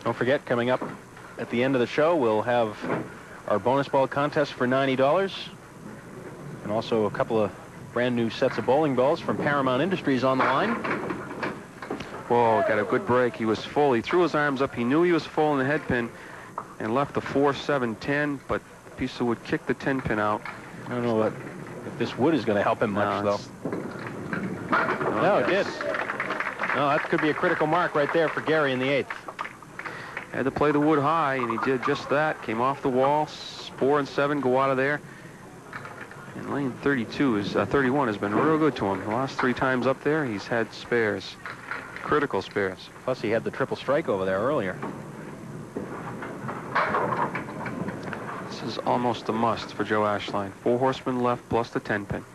Don't forget, coming up at the end of the show, we'll have our bonus ball contest for $90 and also a couple of brand new sets of bowling balls from Paramount Industries on the line. Whoa, got a good break. He was full. He threw his arms up. He knew he was full in the head pin and left the 4-7-10, but the piece of wood kicked the 10 pin out. I don't know if this wood is going to help him much, though. No, it did. No, that could be a critical mark right there for Gary in the 8th. Had to play the wood high, and he did just that. Came off the wall. 4 and 7 go out of there. And lane 31 has been real good to him. The last 3 times up there, he's had spares. Critical spares. Plus, he had the triple strike over there earlier. This is almost a must for Joe Ashline. 4 horsemen left plus the 10 pin.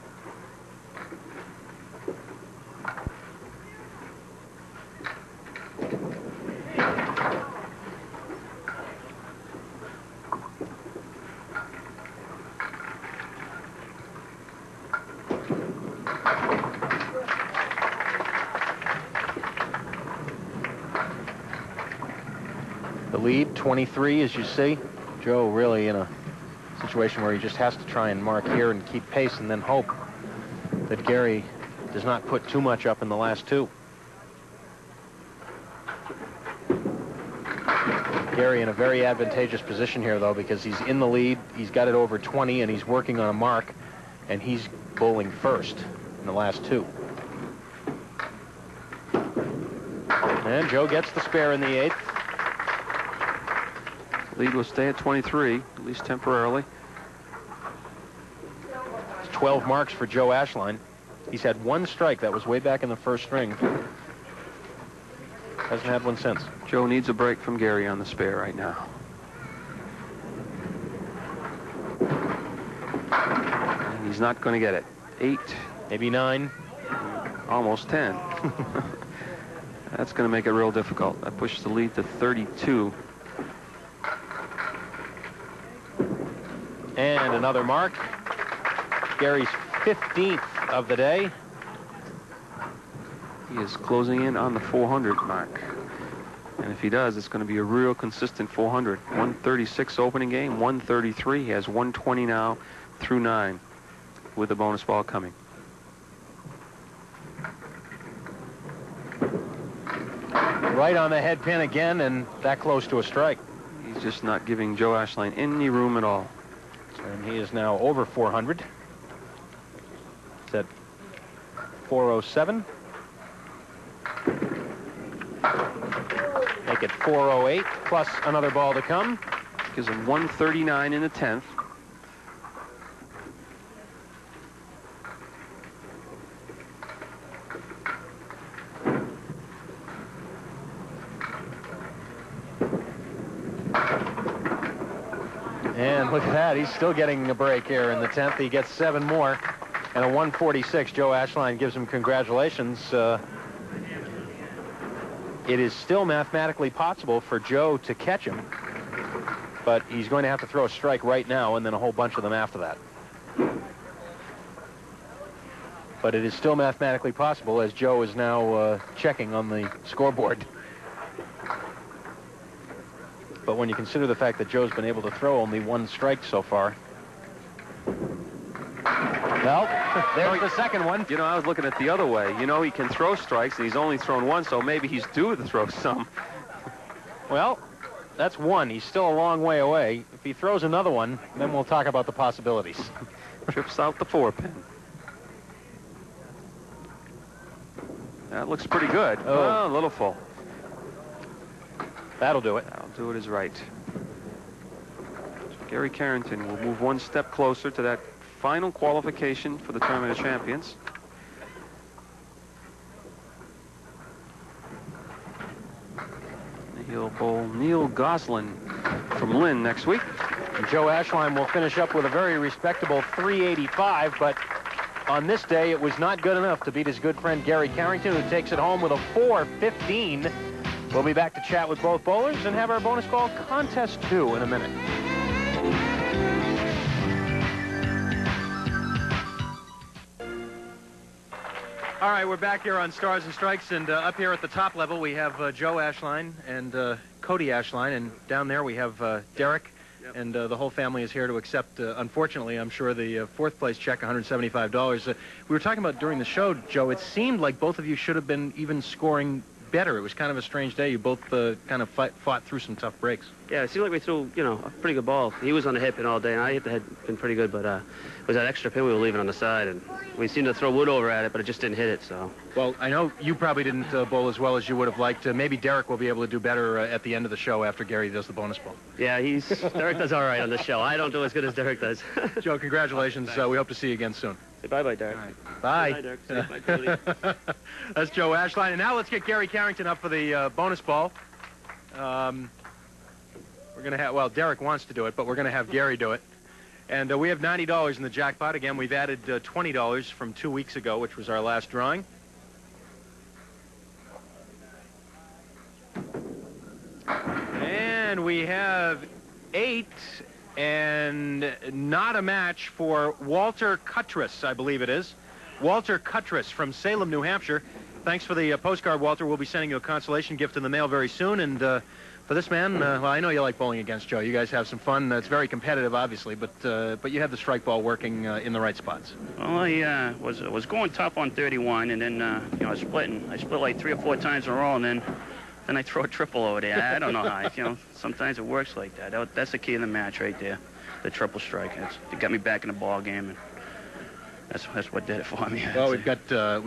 The lead, 23, as you see. Joe really in a situation where he just has to try and mark here and keep pace and then hope that Gary does not put too much up in the last 2. Gary in a very advantageous position here, though, because he's in the lead. He's got it over 20, and he's working on a mark, and he's bowling first in the last 2. And Joe gets the spare in the 8th. Lead will stay at 23, at least temporarily. It's 12 marks for Joe Ashline. He's had 1 strike. That was way back in the first string. Hasn't had one since. Joe needs a break from Gary on the spare right now. And he's not going to get it. 8. Maybe 9. Almost 10. That's going to make it real difficult. That pushes the lead to 32. And another mark. Gary's 15th of the day. He is closing in on the 400 mark. And if he does, it's going to be a real consistent 400. 136 opening game, 133. He has 120 now through 9 with the bonus ball coming. Right on the head pin again, and that close to a strike. He's just not giving Joe Ashline any room at all. And he is now over 400. It's at 407. Make it 408 plus another ball to come. Gives him 139 in the 10th. And look at that, he's still getting a break here in the 10th. He gets 7 more, and a 146. Joe Ashline gives him congratulations. It is still mathematically possible for Joe to catch him, but he's going to have to throw a strike right now and then a whole bunch of them after that. But it is still mathematically possible, as Joe is now checking on the scoreboard. But when you consider the fact that Joe's been able to throw only 1 strike so far. Well, there's the second one. You know, I was looking at the other way. You know, he can throw strikes, and he's only thrown 1, so maybe he's due to throw some. Well, that's 1. He's still a long way away. If he throws another one, then we'll talk about the possibilities. Trips out the 4 pin. That looks pretty good. Oh, a little full. That'll do it. That'll do it is right. So Gary Carrington will move 1 step closer to that final qualification for the Tournament of Champions. He'll bowl Neil Goslin from Lynn next week. And Joe Ashline will finish up with a very respectable 385, but on this day it was not good enough to beat his good friend Gary Carrington, who takes it home with a 415. We'll be back to chat with both bowlers and have our bonus ball contest 2 in a minute. All right, we're back here on Stars and Strikes, and up here at the top level we have Joe Ashline and Cody Ashline, and down there we have Derek, and the whole family is here to accept, unfortunately, I'm sure, the fourth place check, $175. We were talking about during the show, Joe, it seemed like both of you should have been even scoring better. It was kind of a strange day. You both kind of fought through some tough breaks. Yeah, it seemed like we threw, you know, a pretty good ball. He was on the hit pin all day, and I hit the head pin pretty good, but it was that extra pin we were leaving on the side, and we seemed to throw wood over at it, but it just didn't hit it, so. Well, I know you probably didn't bowl as well as you would have liked. Maybe Derek will be able to do better at the end of the show after Gary does the bonus ball. Yeah, Derek does all right on the show. I don't do as good as Derek does. Joe, congratulations. We hope to see you again soon. Say bye-bye, Derek. All right. Bye. Bye, Derek. Say bye, Cody. That's Joe Ashline. And now let's get Gary Carrington up for the bonus ball. We're going to have, well, Derek wants to do it, but we're going to have Gary do it. And we have $90 in the jackpot. Again, we've added $20 from 2 weeks ago, which was our last drawing. And we have 8, and not a match for Walter Cuttress, I believe it is. Walter Cuttress from Salem, New Hampshire. Thanks for the postcard, Walter. We'll be sending you a consolation gift in the mail very soon. And for this man, well, I know you like bowling against Joe. You guys have some fun. It's very competitive, obviously, but you have the strike ball working in the right spots. Well, I was going tough on 31, and then you know, I split like 3 or 4 times in a row, and then I throw a triple over there. I don't know how. You know, sometimes it works like that. That's the key in the match right there, the triple strike. It got me back in the ball game, and that's what did it for me. Well, we've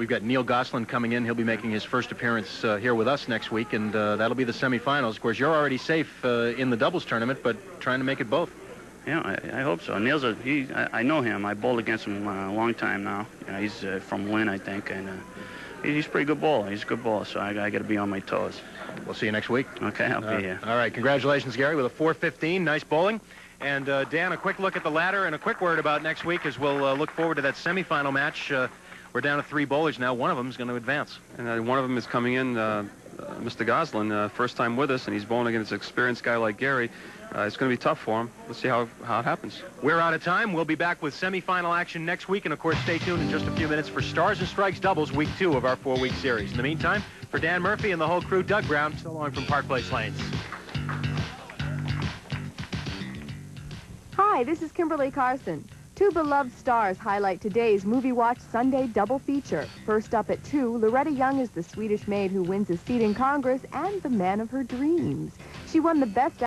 got Neil Gosselin coming in. He'll be making his first appearance here with us next week, and that'll be the semifinals. Of course, you're already safe in the doubles tournament, but trying to make it both. Yeah, I hope so. Neil's I know him. I bowled against him a long time now. You know, he's from Lynn, I think, and he's a pretty good bowler. He's a good bowler, so I got to be on my toes. We'll see you next week. Okay, I'll be here. All right, congratulations, Gary, with a 415. Nice bowling. And Dan, a quick look at the ladder and a quick word about next week as we'll look forward to that semifinal match. We're down to 3 bowlers now. One of them is going to advance. And one of them is coming in, Mr. Gosselin, first time with us, and he's bowling against an experienced guy like Gary. It's going to be tough for him. Let's see how it happens. We're out of time. We'll be back with semifinal action next week. And, of course, stay tuned in just a few minutes for Stars and Strikes Doubles, Week 2 of our 4-week series. In the meantime, for Dan Murphy and the whole crew, Doug Brown, so long from Park Place Lanes. Hi, this is Kimberly Carson. 2 beloved stars highlight today's Movie Watch Sunday double feature. First up at 2, Loretta Young is the Swedish maid who wins a seat in Congress and the man of her dreams. She won the Best